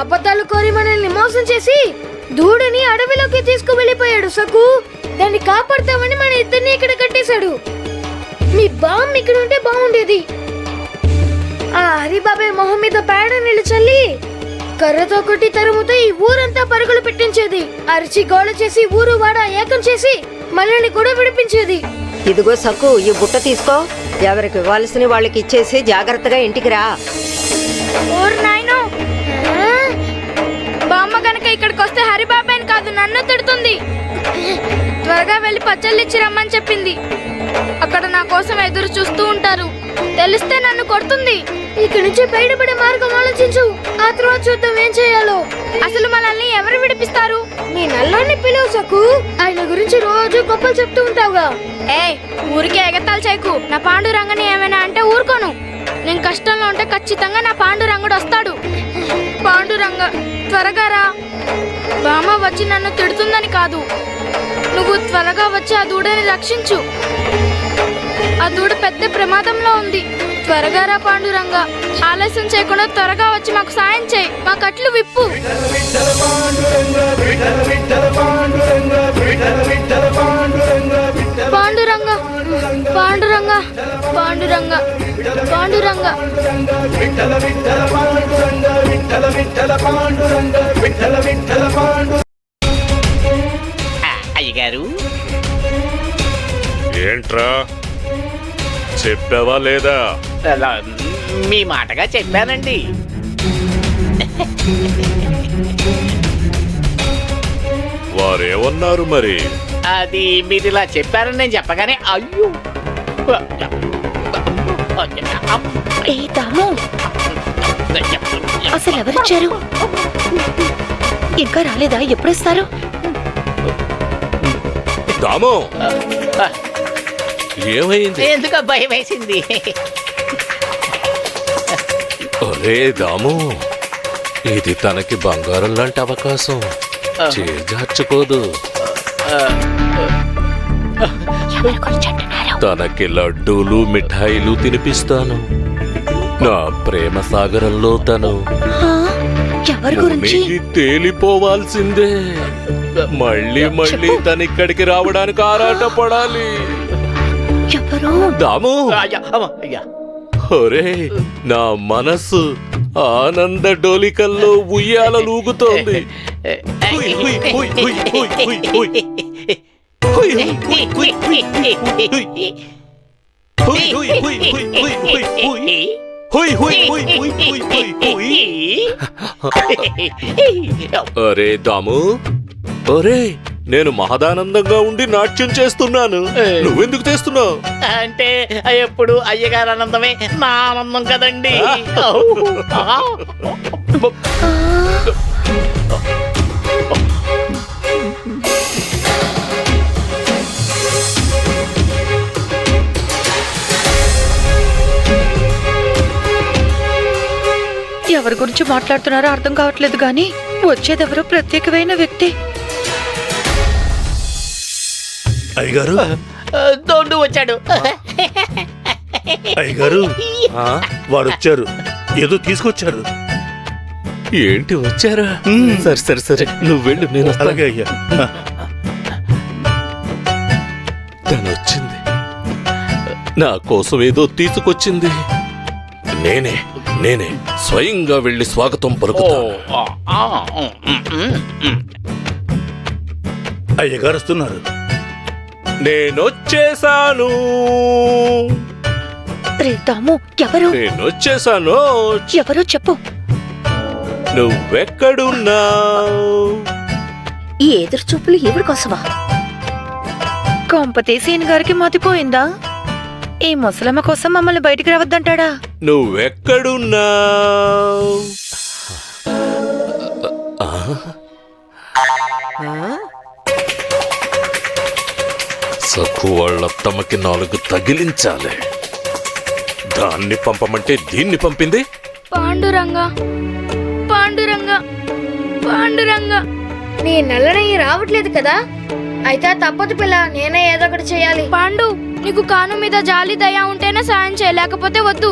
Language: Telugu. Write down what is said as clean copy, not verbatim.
అబద్ధాలు కోరి మనల్ని మోసం చేసి దూడని అడవిలోకి తీసుకువెళ్ళిపోయాడు సకు. దాన్ని కాపాడతామని మన ఇద్దరిని ఇక్కడ కట్టేశాడు. మీ బామ్ ఇక్కడ ఉంటే బాగుండేది. ఆ హరిబాబాయ్ మొహం మీద పేడ నీళ్ళు చల్లి కర్రతో కొట్టి తరుముతో ఈ ఊరంతా పరుగులు పెట్టించేది. అరిచి గోళ చేసి ఊరు వాడ ఏకం చేసి మనల్ని కూడా విడిపించేది. ఇదిగో సక్కు, ఈ బుట్ట తీసుకో. ఎవరికి ఇవ్వాల్సిన వాళ్ళకి ఇచ్చేసి జాగ్రత్తగా ఇంటికి రా. బామ్మ కనుక ఇక్కడికి వస్తే హరిబాబాయ్ కాదు నన్ను తిడుతుంది. త్వరగా వెళ్ళి పచ్చళ్ళిచ్చి రమ్మని చెప్పింది. అక్కడ నా కోసం ఎదురు చూస్తూ ఉంటారు. తెలిస్తే నన్ను కొడుతుంది. ఇక్కడి నుంచి బయటపడే మార్గం ఆలోచించు. ఆ తర్వాత చూద్దాం ఏం చేయాలో. అసలు మనల్ని ఎవరు విడిపిస్తారు? మీ నల్లాన్ని పిలువు సక్కు. ఆయన గురించి రోజు గొప్పలు చెప్తూ ఉంటావుగా. ఊరికే ఎగతాలు చేయకు. నా పాండురంగని ఏమైనా అంటే ఊరుకోను. నేను కష్టంలో ఉంటే ఖచ్చితంగా నా పాండురంగుడు వస్తాడు. పాండురంగ త్వరగా రా. బామ్మ వచ్చి నన్ను తిడుతుందని కాదు, నువ్వు త్వరగా వచ్చి ఆ దూడని రక్షించు. ఆ దూడ పెద్ద ప్రమాదంలో ఉంది. త్వరగా రా పాండురంగ. ఆలస్యం చేయకుండా త్వరగా వచ్చి మాకు సాయం చేయి. మా కట్లు విప్పు. పాండురంగ పాండురంగ పాండురంగ పాండురంగ. అయ్యగారు, ఏంట్రా చెప్పావా లేదా? మీ మాటగా చెప్పానండి. వారేమన్నారు మరి? అది మీరు ఇలా చెప్పారని నేను చెప్పగానే అయ్యో. అసలు ఎవరిచ్చారు? ఇంకా రాలేదా? ఎప్పుడొస్తారు? దాము, ఏమైంది? ఎందుకో భయం వేసింది. ఒరే దాము, ఇది తనకి బంగారం లాంటి అవకాశం. చేజార్చుకోదు. తనకి లడ్డూలు మిఠాయిలు తినిపిస్తాను. నా ప్రేమ సాగరంలో తను ఎవరి గురించి? తేలిపోవాల్సిందే. మళ్ళీ మళ్ళీ తనిక్కడికి రావడానికి ఆరాట పడాలి. ఎవరు? దాము, ఒరే నా మనసు ఆనంద డోలికల్లో ఉయ్యాలూగుతోంది. అరే దాము, ఒరే నేను మహదానందంగా ఉండి నాట్యం చేస్తున్నాను. నువ్వెందుకు చేస్తున్నావు? అంటే ఎప్పుడు అయ్యగారు ఆనందమే నా ఆనందం కదండి. ఎవరి గురించి మాట్లాడుతున్నారో అర్థం కావట్లేదు గాని వచ్చేదెవరో ప్రత్యేకమైన వ్యక్తి. అయ్యగారు, దొండు వచ్చాడు. అయ్యగారు, వారు వచ్చారు. ఏదో తీసుకొచ్చారు. ఏంటి వచ్చారా? సరే సరే సరే, నువ్వు వెళ్ళు, నేను అలాగే అయ్యా. తను వచ్చింది, నా కోసం ఏదో తీసుకొచ్చింది. నేనే నేనే స్వయంగా వెళ్ళి స్వాగతం పలుకుతాను. అయ్యగారు వస్తున్నారు. నేనొచ్చేసాను. రే దాము, ఎవరు? నేనొచ్చేసాను. ఎవరో చెప్పు. నువ్వెక్కడున్నావు? ఈ ఎదురు చూపులు ఎవరి కోసమా? కొంపతీసీన్ గారికి మతిపోయిందా? ఈ ముసలమ్మ కోసం మమ్మల్ని బయటికి రావద్దంటాడా? నువ్వెక్కడున్నావు? సఖు వాళ్ళ తమకి 4 తగిలించాలి. దాన్ని పంపమంటే దీన్ని పంపింది. పాండురంగ పాండురంగ పాండురంగ. నీ నల్లనయ్యి రావట్లేదు కదా? అయితే తప్పదు పిల్ల, నేనే ఏదో ఒకటి చేయాలి. పాండు, నీకు కాను మీద జాలి దయ ఉంటేనే సాయం చేయలేకపోతే వద్దు.